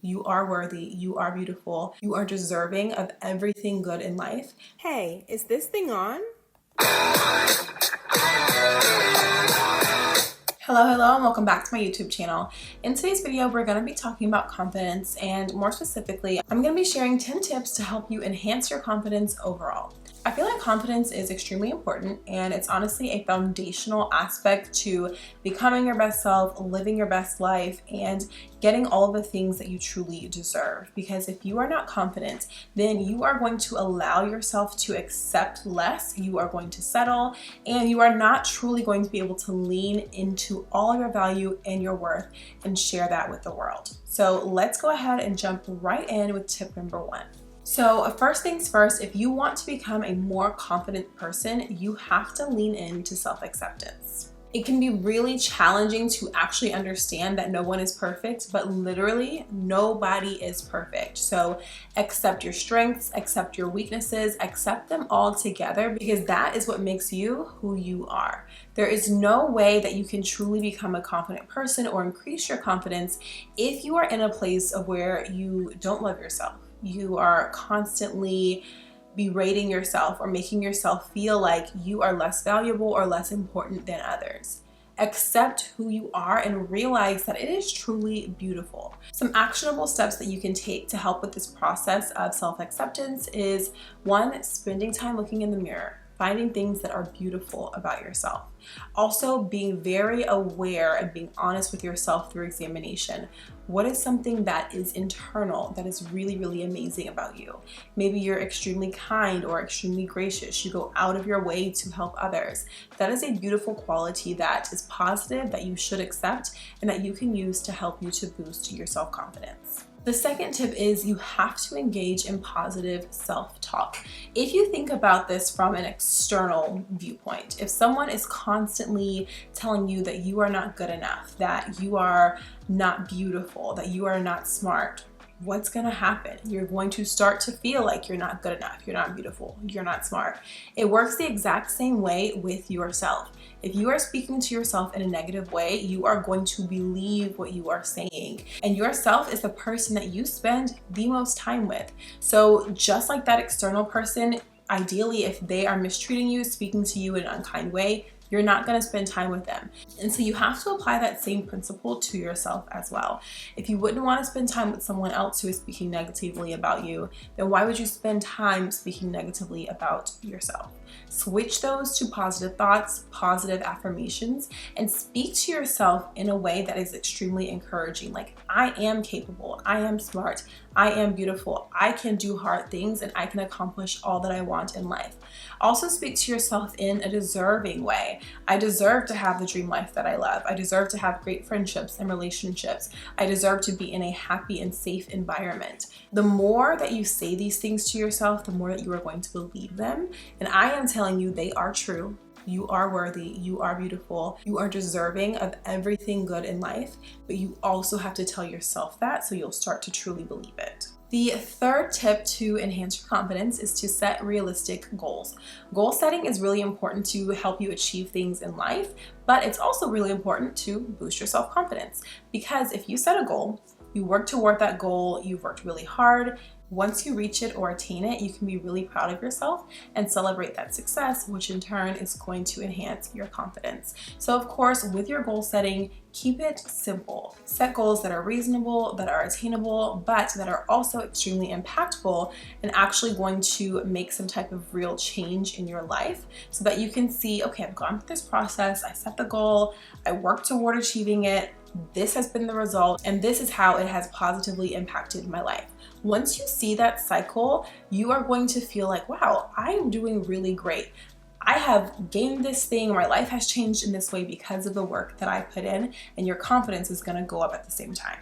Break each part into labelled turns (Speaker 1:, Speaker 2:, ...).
Speaker 1: You are worthy. You are beautiful. You are deserving of everything good in life.
Speaker 2: Hey, is this thing on?
Speaker 1: Hello, and welcome back to my YouTube channel. In today's video, we're going to be talking about confidence, and more specifically, I'm going to be sharing 10 tips to help you enhance your confidence overall. I feel like confidence is extremely important, and it's honestly a foundational aspect to becoming your best self, living your best life, and getting all of the things that you truly deserve. Because if you are not confident, then you are going to allow yourself to accept less, you are going to settle, and you are not truly going to be able to lean into all of your value and your worth and share that with the world. So let's go ahead and jump right in with tip number 1. So first things first, if you want to become a more confident person, you have to lean into self-acceptance. It can be really challenging to actually understand that no one is perfect, but literally nobody is perfect. So accept your strengths, accept your weaknesses, accept them all together, because that is what makes you who you are. There is no way that you can truly become a confident person or increase your confidence if you are in a place of where you don't love yourself. You are constantly berating yourself or making yourself feel like you are less valuable or less important than others. Accept who you are and realize that it is truly beautiful. Some actionable steps that you can take to help with this process of self-acceptance is 1, spending time looking in the mirror, finding things that are beautiful about yourself. Also, being very aware and being honest with yourself through examination. What is something that is internal that is really, really amazing about you? Maybe you're extremely kind or extremely gracious. You go out of your way to help others. That is a beautiful quality that is positive, that you should accept, and that you can use to help you to boost your self-confidence. The second tip is you have to engage in positive self-talk. If you think about this from an external viewpoint, if someone is constantly telling you that you are not good enough, that you are not beautiful, that you are not smart, what's gonna happen? You're going to start to feel like you're not good enough, you're not beautiful, you're not smart. It works the exact same way with yourself. If you are speaking to yourself in a negative way, you are going to believe what you are saying. And yourself is the person that you spend the most time with. So just like that external person, ideally, if they are mistreating you, speaking to you in an unkind way, you're not going to spend time with them. And so you have to apply that same principle to yourself as well. If you wouldn't want to spend time with someone else who is speaking negatively about you, then why would you spend time speaking negatively about yourself? Switch those to positive thoughts, positive affirmations, and speak to yourself in a way that is extremely encouraging. Like, I am capable, I am smart, I am beautiful, I can do hard things, and I can accomplish all that I want in life. Also speak to yourself in a deserving way. I deserve to have the dream life that I love. I deserve to have great friendships and relationships. I deserve to be in a happy and safe environment. The more that you say these things to yourself, the more that you are going to believe them. And I am telling you, they are true. You are worthy, you are beautiful, you are deserving of everything good in life, but you also have to tell yourself that so you'll start to truly believe it. The third tip to enhance your confidence is to set realistic goals. Goal setting is really important to help you achieve things in life, but it's also really important to boost your self-confidence, because if you set a goal, you work toward that goal, you've worked really hard. Once you reach it or attain it, you can be really proud of yourself and celebrate that success, which in turn is going to enhance your confidence. So of course, with your goal setting, keep it simple. Set goals that are reasonable, that are attainable, but that are also extremely impactful and actually going to make some type of real change in your life, so that you can see, okay, I've gone through this process, I set the goal, I worked toward achieving it, this has been the result, and this is how it has positively impacted my life. Once you see that cycle, you are going to feel like, wow, I am doing really great. I have gained this thing, my life has changed in this way because of the work that I put in, and your confidence is going to go up at the same time.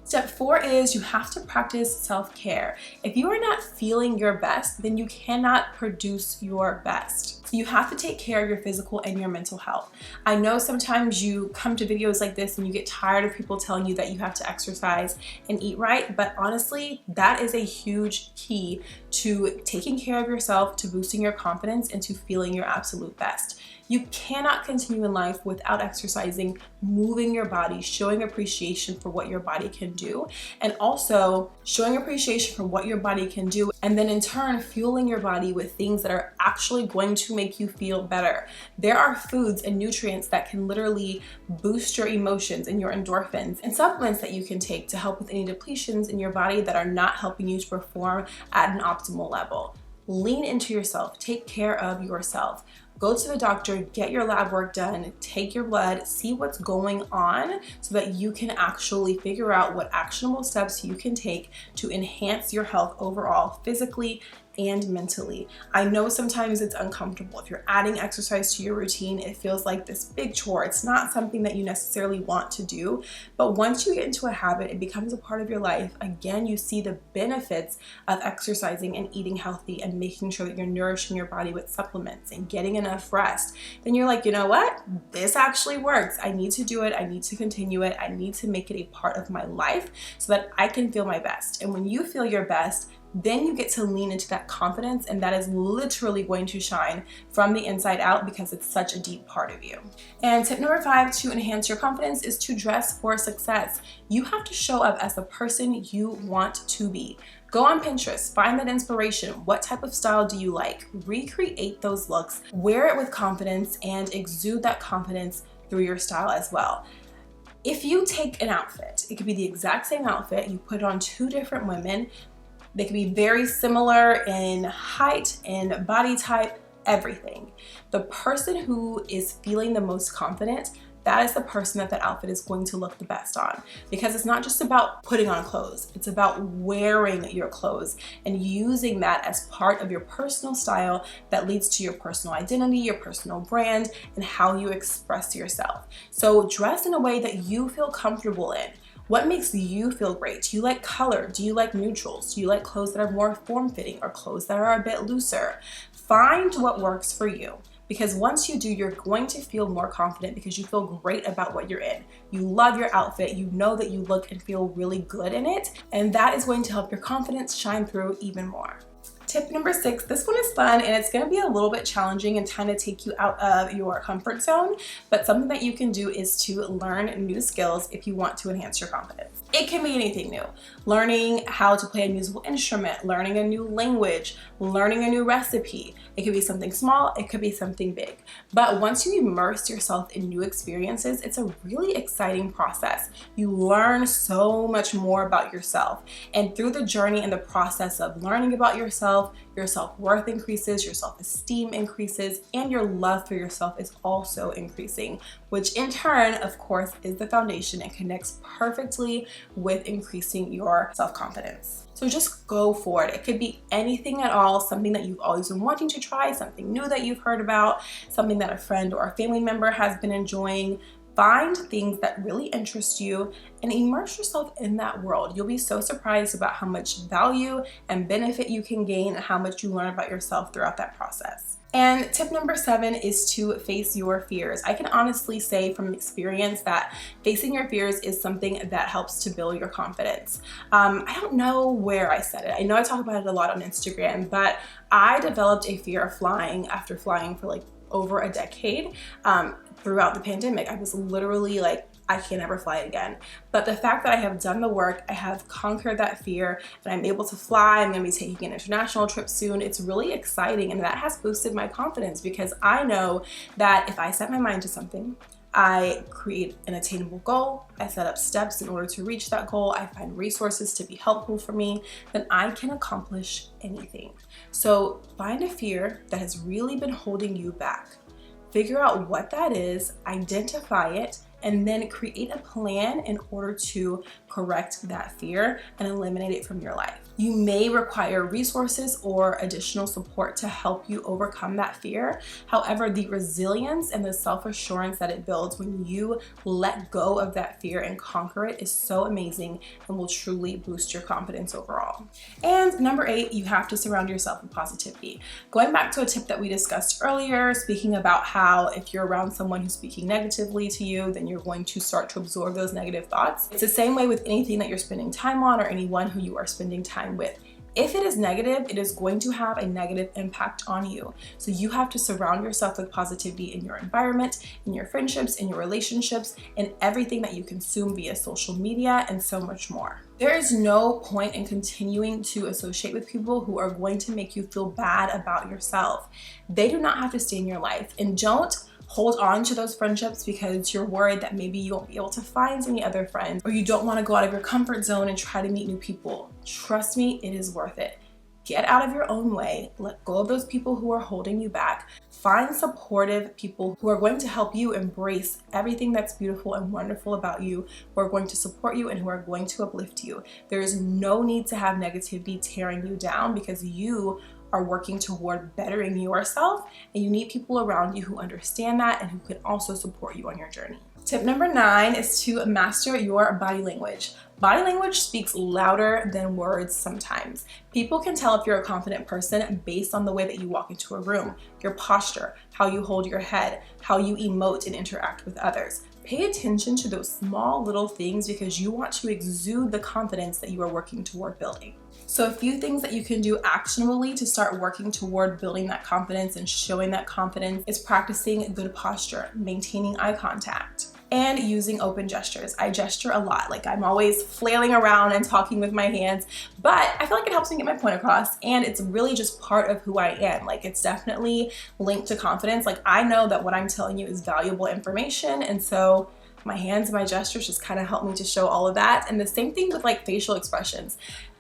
Speaker 1: Step 4 is you have to practice self-care. If you are not feeling your best, then you cannot produce your best. So you have to take care of your physical and your mental health. I know sometimes you come to videos like this and you get tired of people telling you that you have to exercise and eat right, but honestly, that is a huge key to taking care of yourself, to boosting your confidence, and to feeling your absolute best. You cannot continue in life without exercising, moving your body, showing appreciation for what your body can do, and also showing appreciation for what your body can do, and then in turn fueling your body with things that are actually going to make you feel better. There are foods and nutrients that can literally boost your emotions and your endorphins, and supplements that you can take to help with any depletions in your body that are not helping you to perform at an optimal level. Lean into yourself, take care of yourself. Go to the doctor, get your lab work done, take your blood, see what's going on so that you can actually figure out what actionable steps you can take to enhance your health overall, physically and mentally. I know sometimes it's uncomfortable. If you're adding exercise to your routine, it feels like this big chore. It's not something that you necessarily want to do, but once you get into a habit, it becomes a part of your life. Again, you see the benefits of exercising and eating healthy and making sure that you're nourishing your body with supplements and getting enough rest. Then you're like, you know what? This actually works. I need to do it. I need to continue it. I need to make it a part of my life so that I can feel my best. And when you feel your best, then you get to lean into that confidence, and that is literally going to shine from the inside out because it's such a deep part of you. And tip number 5 to enhance your confidence is to dress for success. You have to show up as the person you want to be. Go on Pinterest, find that inspiration. What type of style do you like? Recreate those looks, wear it with confidence, and exude that confidence through your style as well. If you take an outfit, it could be the exact same outfit, you put it on 2 different women. They can be very similar in height, in body type, everything. The person who is feeling the most confident, that is the person that outfit is going to look the best on. Because it's not just about putting on clothes, it's about wearing your clothes and using that as part of your personal style that leads to your personal identity, your personal brand, and how you express yourself. So dress in a way that you feel comfortable in. What makes you feel great? Do you like color? Do you like neutrals? Do you like clothes that are more form-fitting or clothes that are a bit looser? Find what works for you, because once you do, you're going to feel more confident because you feel great about what you're in. You love your outfit. You know that you look and feel really good in it, and that is going to help your confidence shine through even more. Tip number 6, this one is fun and it's going to be a little bit challenging and kind of take you out of your comfort zone, but something that you can do is to learn new skills if you want to enhance your confidence. It can be anything new. Learning how to play a musical instrument, learning a new language, learning a new recipe. It could be something small, it could be something big. But once you immerse yourself in new experiences, it's a really exciting process. You learn so much more about yourself. And through the journey and the process of learning about yourself, your self-worth increases, your self-esteem increases, and your love for yourself is also increasing, which in turn, of course, is the foundation and connects perfectly with increasing your self-confidence. So just go for it. It could be anything at all, something that you've always been wanting to try, something new that you've heard about, something that a friend or a family member has been enjoying. Find things that really interest you and immerse yourself in that world. You'll be so surprised about how much value and benefit you can gain and how much you learn about yourself throughout that process. And tip number 7 is to face your fears. I can honestly say from experience that facing your fears is something that helps to build your confidence. I don't know where I said it. I know I talk about it a lot on Instagram, but I developed a fear of flying after flying for like over a decade. Throughout the pandemic, I was literally like, I can't ever fly again. But the fact that I have done the work, I have conquered that fear, and I'm able to fly, I'm gonna be taking an international trip soon. It's really exciting, and that has boosted my confidence because I know that if I set my mind to something, I create an attainable goal, I set up steps in order to reach that goal, I find resources to be helpful for me, then I can accomplish anything. So find a fear that has really been holding you back. Figure out what that is, identify it, and then create a plan in order to correct that fear and eliminate it from your life. You may require resources or additional support to help you overcome that fear. However, the resilience and the self-assurance that it builds when you let go of that fear and conquer it is so amazing and will truly boost your confidence overall. And number 8, you have to surround yourself with positivity. Going back to a tip that we discussed earlier, speaking about how if you're around someone who's speaking negatively to you, then you're going to start to absorb those negative thoughts. It's the same way with anything that you're spending time on or anyone who you are spending time with. If it is negative, it is going to have a negative impact on you. So you have to surround yourself with positivity in your environment, in your friendships, in your relationships, in everything that you consume via social media, and so much more. There is no point in continuing to associate with people who are going to make you feel bad about yourself. They do not have to stay in your life, and don't hold on to those friendships because you're worried that maybe you won't be able to find any other friends, or you don't want to go out of your comfort zone and try to meet new people. Trust me, it is worth it. Get out of your own way, let go of those people who are holding you back, find supportive people who are going to help you embrace everything that's beautiful and wonderful about you, who are going to support you and who are going to uplift you. There is no need to have negativity tearing you down because you are working toward bettering yourself, and you need people around you who understand that and who can also support you on your journey. Tip number 9 is to master your body language. Body language speaks louder than words sometimes. People can tell if you're a confident person based on the way that you walk into a room, your posture, how you hold your head, how you emote and interact with others. Pay attention to those small little things because you want to exude the confidence that you are working toward building. So a few things that you can do actionably to start working toward building that confidence and showing that confidence is practicing good posture, maintaining eye contact, and using open gestures. I gesture a lot, like I'm always flailing around and talking with my hands, but I feel like it helps me get my point across, and it's really just part of who I am. Like, it's definitely linked to confidence. Like, I know that what I'm telling you is valuable information, and so my hands and my gestures just kind of help me to show all of that. And the same thing with like facial expressions.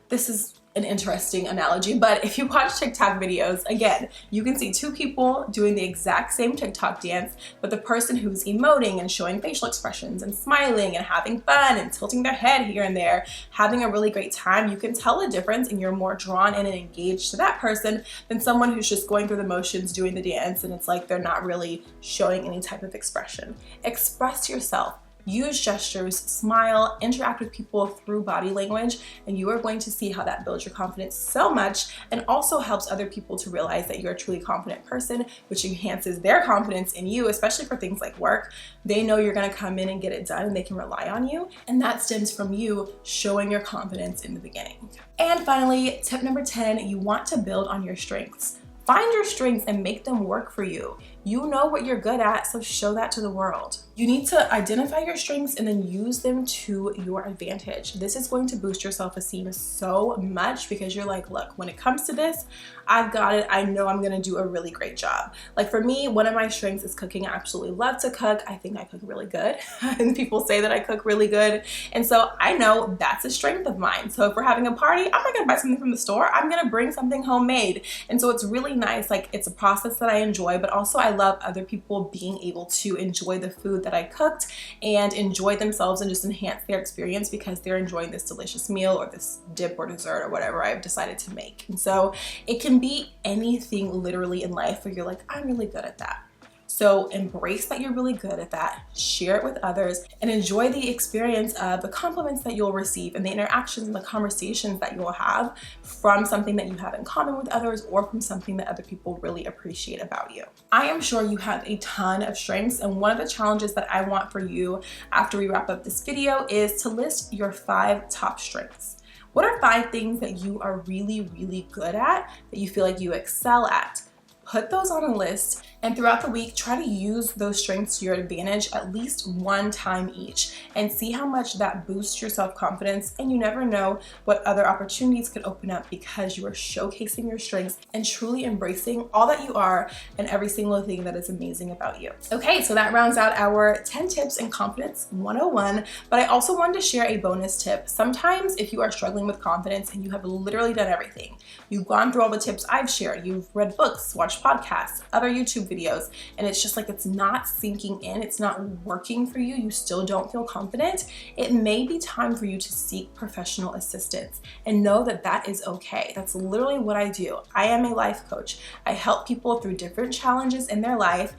Speaker 1: This is an interesting analogy, but if you watch TikTok videos, again, you can see two people doing the exact same TikTok dance, but the person who's emoting and showing facial expressions and smiling and having fun and tilting their head here and there, having a really great time, you can tell a difference and you're more drawn in and engaged to that person than someone who's just going through the motions doing the dance and it's like they're not really showing any type of expression. Express yourself. Use gestures, smile, interact with people through body language, and you are going to see how that builds your confidence so much and also helps other people to realize that you're a truly confident person, which enhances their confidence in you, especially for things like work. They know you're going to come in and get it done and they can rely on you, and that stems from you showing your confidence in the beginning. And finally, tip number 10, you want to build on your strengths. Find your strengths and make them work for you. You know what you're good at, so show that to the world. You need to identify your strengths and then use them to your advantage. This is going to boost your self-esteem so much because you're like, look, when it comes to this, I've got it. I know I'm gonna do a really great job. Like for me, one of my strengths is cooking. I absolutely love to cook. I think I cook really good. And people say that I cook really good. And so I know that's a strength of mine. So if we're having a party, I'm not gonna buy something from the store. I'm gonna bring something homemade. And so it's really nice. Like, it's a process that I enjoy, but also I love other people being able to enjoy the food that I cooked and enjoy themselves and just enhance their experience because they're enjoying this delicious meal or this dip or dessert or whatever I've decided to make. And so it can be anything literally in life where you're like, I'm really good at that. So embrace that you're really good at that, share it with others, and enjoy the experience of the compliments that you'll receive and the interactions and the conversations that you'll have from something that you have in common with others or from something that other people really appreciate about you. I am sure you have a ton of strengths, and one of the challenges that I want for you after we wrap up this video is to list your 5 top strengths. What are 5 things that you are really, really good at, that you feel like you excel at? Put those on a list, and throughout the week, try to use those strengths to your advantage at least one time each and see how much that boosts your self-confidence. And you never know what other opportunities could open up because you are showcasing your strengths and truly embracing all that you are and every single thing that is amazing about you. Okay, so that rounds out our 10 tips in confidence 101, but I also wanted to share a bonus tip. Sometimes if you are struggling with confidence and you have literally done everything, you've gone through all the tips I've shared, you've read books, watched podcasts, other YouTube videos, and it's just like it's not sinking in, it's not working for you, you still don't feel confident, it may be time for you to seek professional assistance and know that that is okay. That's literally what I do. I am a life coach. I help people through different challenges in their life,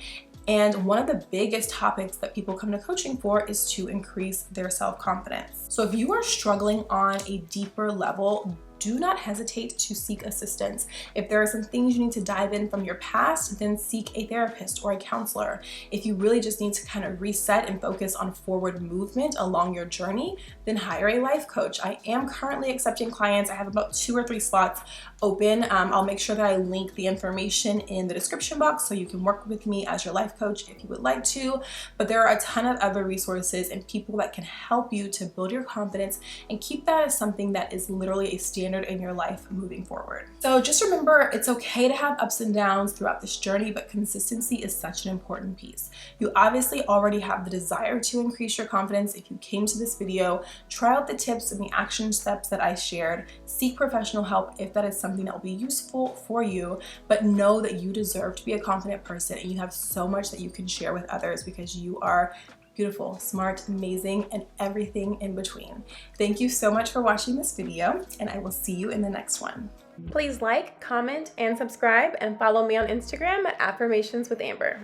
Speaker 1: and one of the biggest topics that people come to coaching for is to increase their self-confidence. So if you are struggling on a deeper level, do not hesitate to seek assistance. If there are some things you need to dive in from your past, then seek a therapist or a counselor. If you really just need to kind of reset and focus on forward movement along your journey, then hire a life coach. I am currently accepting clients. I have about 2 or 3 slots open. I'll make sure that I link the information in the description box so you can work with me as your life coach if you would like to. But there are a ton of other resources and people that can help you to build your confidence and keep that as something that is literally a standard in your life moving forward. So just remember, it's okay to have ups and downs throughout this journey, but consistency is such an important piece. You obviously already have the desire to increase your confidence. If you came to this video, try out the tips and the action steps that I shared. Seek professional help if that is something that will be useful for you, but know that you deserve to be a confident person and you have so much that you can share with others because you are beautiful, smart, amazing, and everything in between. Thank you so much for watching this video, and I will see you in the next one.
Speaker 2: Please like, comment, and subscribe, and follow me on Instagram at Affirmations with Amber.